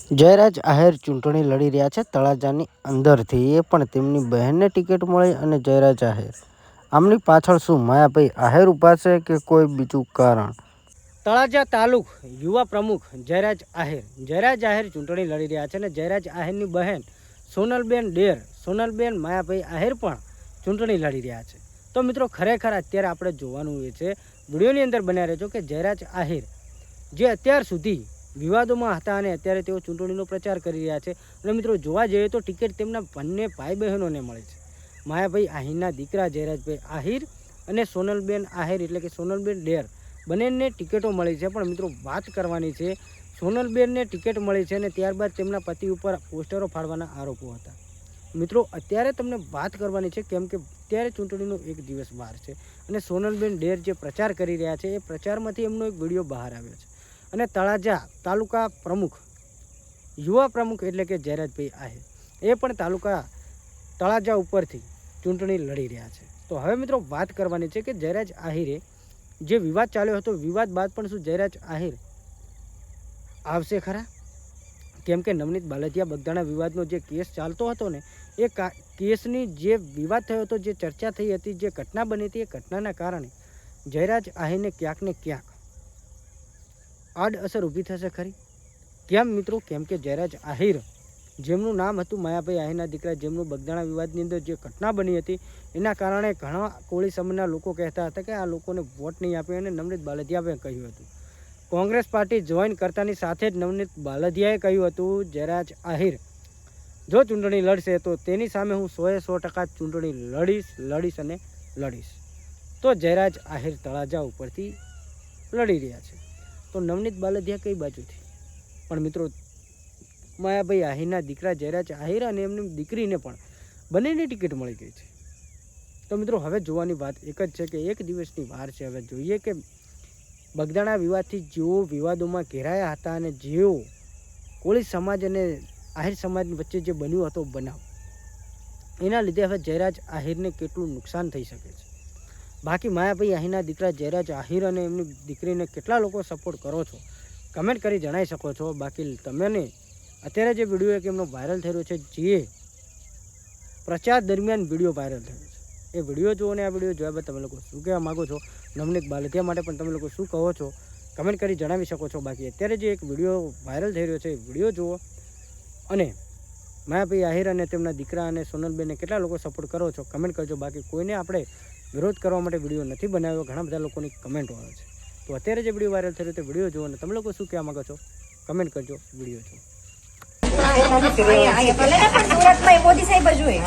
જયરાજ આહિર ચૂંટણી લડી રહ્યા છે તળાજાની અંદરથી, એ પણ તેમની બહેનને ટિકિટ મળી અને જયરાજ આહિર. આમની પાછળ શું માયાભાઈ આહિર ઊભા છે કે કોઈ બીજું કારણ? તળાજા તાલુક યુવા પ્રમુખ જયરાજ આહિર ચૂંટણી લડી રહ્યા છે અને જયરાજ આહિરની બહેન સોનલબેન ડેર, સોનલબેન માયાભાઈ આહિર પણ ચૂંટણી લડી રહ્યા છે. તો મિત્રો, ખરેખર અત્યારે આપણે જોવાનું એ છે, વિડીયોની અંદર બન્યા રહેજો કે જયરાજ આહિર જે અત્યાર સુધી વિવાદોમાં હતા અને અત્યારે તેઓ ચૂંટણીનો પ્રચાર કરી રહ્યા છે. અને મિત્રો, જોવા જઈએ તો ટિકિટ તેમના બંને ભાઈ બહેનોને મળે છે. માયાભાઈ આહિરના દીકરા જયરાજભાઈ આહિર અને સોનલબેન આહિર એટલે કે સોનલબેન ડેર, બંનેને ટિકિટો મળી છે. પણ મિત્રો, વાત કરવાની છે, સોનલબેનને ટિકિટ મળી છે અને ત્યારબાદ તેમના પતિ ઉપર પોસ્ટરો ફાડવાના આરોપો હતા. મિત્રો, અત્યારે તમને વાત કરવાની છે કેમ કે અત્યારે ચૂંટણીનો એક દિવસ બહાર છે અને સોનલબેન ડેર જે પ્રચાર કરી રહ્યા છે એ પ્રચારમાંથી એમનો એક વિડીયો બહાર આવ્યો છે. અને તળાજા તાલુકા પ્રમુખ, યુવા પ્રમુખ એટલે કે જયરાજભાઈ આહિર, એ પણ તાલુકા તળાજા ઉપરથી ચૂંટણી લડી રહ્યા છે. તો હવે મિત્રો, વાત કરવાની છે કે જયરાજ આહિરે જે વિવાદ ચાલ્યો હતો, વિવાદ બાદ પણ શું જયરાજ આહિર આવશે ખરા? કેમ કે નવનીત બાલદિયા બગદાણા વિવાદનો જે કેસ ચાલતો હતો ને, એ કેસની જે વિવાદ થયો હતો, જે ચર્ચા થઈ હતી, જે ઘટના બની હતી, એ ઘટનાના કારણે જયરાજ આહિરને ક્યાંક ને ક્યાંક આડઅસર ઊભી થશે ખરી. કેમ મિત્રો? કેમ કે જયરાજ આહિર, જેમનું નામ હતું માયાભાઈ આહિરના દીકરા, જેમનું બગદાણા વિવાદની અંદર જે ઘટના બની હતી, એના કારણે ઘણા કોળી સમાજના લોકો કહેતા હતા કે આ લોકોને વોટ નહીં આપે. અને નવનીત બાલદિયાએ કહ્યું હતું, કોંગ્રેસ પાર્ટી જોઈન કરતાની સાથે જ નવનીત બાલદિયાએ કહ્યું હતું, જયરાજ આહિર જો ચૂંટણી લડશે તો તેની સામે હું 100% ચૂંટણી લડીશ અને લડીશ. તો જયરાજ આહિર તળાજા ઉપરથી લડી રહ્યા છે. તો નવનીત બાલદિયા કઈ બાજુથી? પણ મિત્રો, માયાભાઈ આહિરના દીકરા જયરાજ આહિર અને એમની દીકરીને પણ બંનેની ટિકિટ મળી ગઈ છે. તો મિત્રો, હવે જોવાની વાત એક જ છે કે એક દિવસની વાર છે. હવે જોઈએ કે બગદાણા વિવાદથી જેઓ વિવાદોમાં ઘેરાયા હતા અને જેઓ કોળી સમાજ અને આહિર સમાજ વચ્ચે જે બન્યો હતો બનાવ, એના લીધે હવે જયરાજ આહિરને કેટલું નુકસાન થઈ શકે છે. બાકી માયાભાઈ આહિરના દીકરા જયરાજ આહિર અને એમની દીકરીને કેટલા લોકો સપોર્ટ કરો છો, કમેન્ટ કરી જણાવી શકો છો. બાકી તમને અત્યારે જે વિડીયો એક એમનો વાયરલ થઈ રહ્યો છે, જે પ્રચાર દરમિયાન વિડીયો વાયરલ થયો છે, એ વિડીયો જુઓ અને આ વિડીયો જોયા બાદ તમે લોકો શું કહેવા માગો છો, નવનીત બાલદિયા માટે પણ તમે લોકો શું કહો છો, કમેન્ટ કરી જણાવી શકો છો. બાકી અત્યારે જે એક વિડીયો વાયરલ થઈ રહ્યો છે, એ વિડીયો જુઓ અને માયાભાઈ આહિર અને તેમના દીકરા અને સોનલબેનને કેટલા લોકો સપોર્ટ કરો છો, કમેન્ટ કરજો. બાકી કોઈને આપણે વિરોધ કરવા માટે વિડીયો નથી બનાવ્યો, ઘણા બધા લોકોની કમેન્ટો આવે છે. તો અત્યારે જે વિડીયો વાયરલ થઈ રહ્યો તે વિડીયો જુઓ અને તમે લોકો શું કહેવા માગો છો, કમેન્ટ કરજો. વિડીયો જુઓ. મોદી સાહેબ જ હોય.